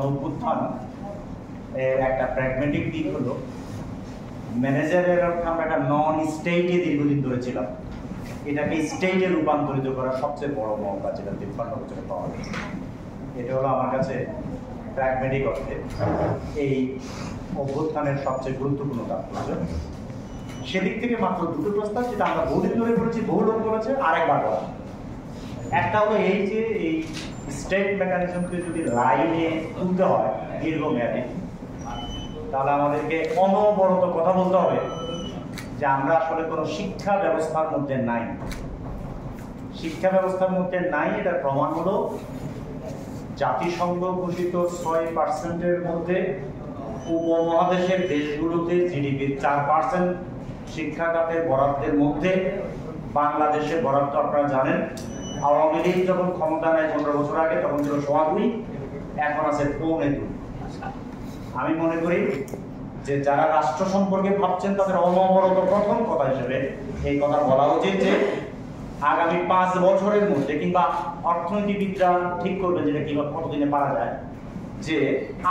অভ্যুত্থান এর একটা প্র্যাগম্যাটিক দিক হলো ম্যানেজারের অর্থে আমরা একটা নন স্টেটে দীর্ঘদিন ধরে ছিলাম, এটাকে স্টেটে রূপান্তরিত করা সবচেয়ে বড় মৌকা যেটা 53 বছরে পাওয়া গেছে। এটা হলো আমার কাছে প্র্যাগম্যাটিক অর্থে এই অভ্যুত্থানের সবচেয়ে গুরুত্বপূর্ণ তাৎপর্য। সেদিক থেকে মাত্র দুটো প্রস্তাব যেটা আমরা বহুদিন ধরে করেছি, বহু লোক করেছে, আরেকবার করা। একটা হলো এই যে এই স্টেট মেকানিজমকে যদি লাইনে তুলতে হয় দীর্ঘমেয়াদে, তাহলে আমাদেরকে অনবরত কথা বলতে হবে যে আমরা আসলে কোনো শিক্ষা ব্যবস্থার মধ্যে নাই। শিক্ষা ব্যবস্থার মধ্যে নাই, এটার প্রমাণ হলো জাতিসংঘ ঘোষিত 6% মধ্যে উপমহাদেশের দেশগুলোতে জিডিপির 4% শিক্ষা খাতের বরাদ্দের মধ্যে বাংলাদেশের বরাদ্দ আপনারা জানেন। আওয়ামী লীগ যখন ক্ষমতা নেয় 15 বছর আগে তখন ছিল 2.25, এখন আছে 2.25। আমি মনে করি যে যারা রাষ্ট্র সম্পর্কে ভাবছেন তাদের অনবরত প্রথম কথা হিসেবে এই কথা বলা উচিত যে আগামী 5 বছরের মধ্যে, কিংবা অর্থনীতিবিদরা ঠিক করবেন যেটা কিংবা কতদিনে পারা যায়, যে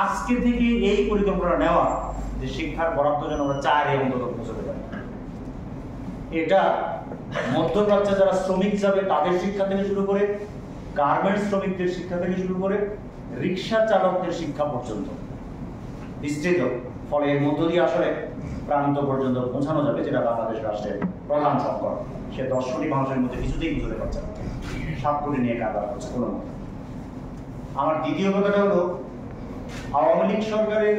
আজকে থেকে এই পরিকল্পনা নেওয়া যে শিক্ষার বরাদ্দ যেন আমরা 4 অন্তত পৌঁছতে পারি। এটা মধ্যপ্রাচ্যে যারা শ্রমিক যাবে তাদের শিক্ষা থেকে শুরু করে, গার্মেন্টস শ্রমিকদের শিক্ষা থেকে শুরু করে, রিক্সা চালকদের শিক্ষা পর্যন্ত বিস্তৃত। ফলে এর মধ্য দিয়ে আসলে প্রান্ত পর্যন্ত পৌঁছানো যাবে, যেটা বাংলাদেশ রাষ্ট্রের প্রধান সংকট। সে 10 কোটি মানুষের মধ্যে কিছুতেই বুঝতে পারছে না, 7 কোটি নিয়ে কারবার হচ্ছে কোনো মতে। আমার দ্বিতীয় কথাটা হলো আওয়ামী লীগ সরকারের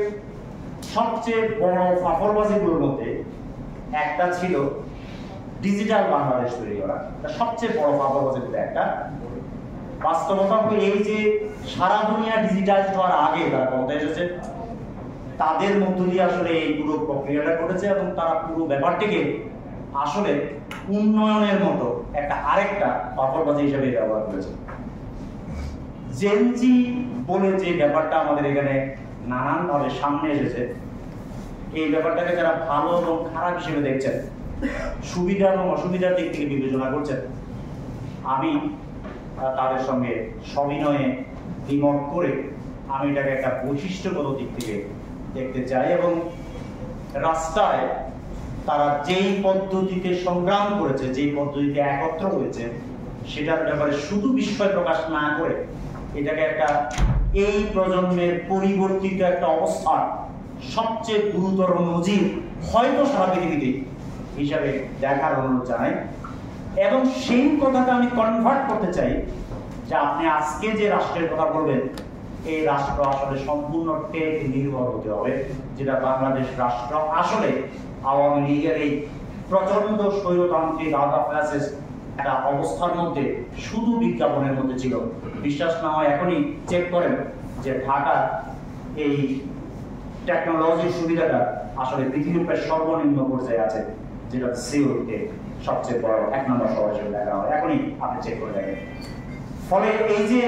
সবচেয়ে বড় ফাফরবাজিগুলোর মধ্যে একটা ছিল ডিজিটাল বাংলাদেশ তৈরি করা। সবচেয়ে বড় ফাফরবাজিগুলো একটা বাস্তবতা হলো এই যে সারা দুনিয়া ডিজিটাইজ হওয়ার আগে তারা ক্ষমতায় এসেছে, তাদের মধ্য দিয়ে আসলে এই পুরো প্রক্রিয়াটা ঘটেছে এবং তারা পুরো ব্যাপারটিকে আসলে উন্নয়নের মতো একটা আরেকটা ফাফরবাজি হিসেবে ব্যবহার করেছে। জেনজি বলে যে ব্যাপারটা আমাদের এখানে নানানভাবে সামনে এসেছে, এই ব্যাপারটাকে যারা ভালো এবং খারাপ হিসেবে দেখছেন, সুবিধা এবং অসুবিধার দিক থেকে বিবেচনা করছেন, আমি তাদের সঙ্গে সবিনয়ে দ্বিমত করে আমি এটাকে একটা বৈশিষ্ট্যগত দিক থেকে দেখতে চাই। এবং রাস্তায় তারা যেই পদ্ধতিতে সংগ্রাম করেছে, যেই পদ্ধতিতে একত্র হয়েছে, সেটার ব্যাপারে শুধু বিস্ময় প্রকাশ না করে এটাকে একটা এই প্রজন্মের পরিবর্তিত একটা অবস্থার সবচেয়ে গুরুতর নজির হয়তো সারা পৃথিবীতে হিসাবে দেখার অনুরোধ জানাই। এবং সেই কথাটা আমি কনভার্ট করতে চাই যে আপনি আজকে যে রাষ্ট্রের কথা বলবেন, এই রাষ্ট্র আসলে সম্পূর্ণ টেক নির্ভর হতে হবে, যেটা বাংলাদেশ রাষ্ট্র আসলে আওয়ামী লীগের এই প্রচন্ড স্বৈরতান্ত্রিক একটা অবস্থার মধ্যে শুধু বিজ্ঞাপনের মধ্যে ছিল। বিশ্বাস না হয় এখনই চেক করেন যে ঢাকা এই টেকনোলজির সুবিধাটা আসলে পৃথিবীর প্রায় সর্বনিম্ন পর্যায়ে আছে, যেটা সিওলকে সবচেয়ে বড় 1 নম্বর শহর হিসেবে দেখা হয়। এখনই আপনি চেক করে দেখেন। ফলে এই যে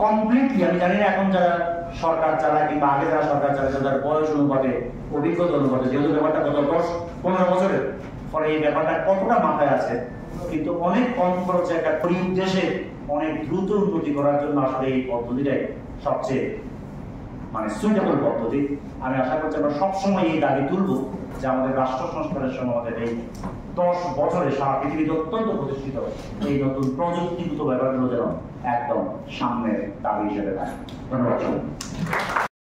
কমপ্লিটলি, আমি জানি না এখন যারা সরকার চালায় কিংবা আগে যারা সরকার চালায় তাদের বয়স অনুপাতে, অভিজ্ঞতা অনুপাতে, যেহেতু ব্যাপারটা গত 10-15 বছরের, ফলে এই ব্যাপারটা কতটা মাথায় আছে, কিন্তু অনেক কম খরচে একটা পরিউদ্দেশ্যে অনেক দ্রুত উন্নতি করার জন্য আসলে এই পদ্ধতিটাই সবচেয়ে সুইটেবল পদ্ধতি। আমি আশা করছি আমরা সবসময় এই দাবি তুলব যে আমাদের রাষ্ট্র সংস্কারের সময় আমাদের এই 10 বছরে সারা পৃথিবীতে অত্যন্ত প্রতিষ্ঠিত এই নতুন প্রযুক্তিগত ব্যাপারগুলো যেন একদম সামনের দাবি হিসেবে থাকে। ধন্যবাদ।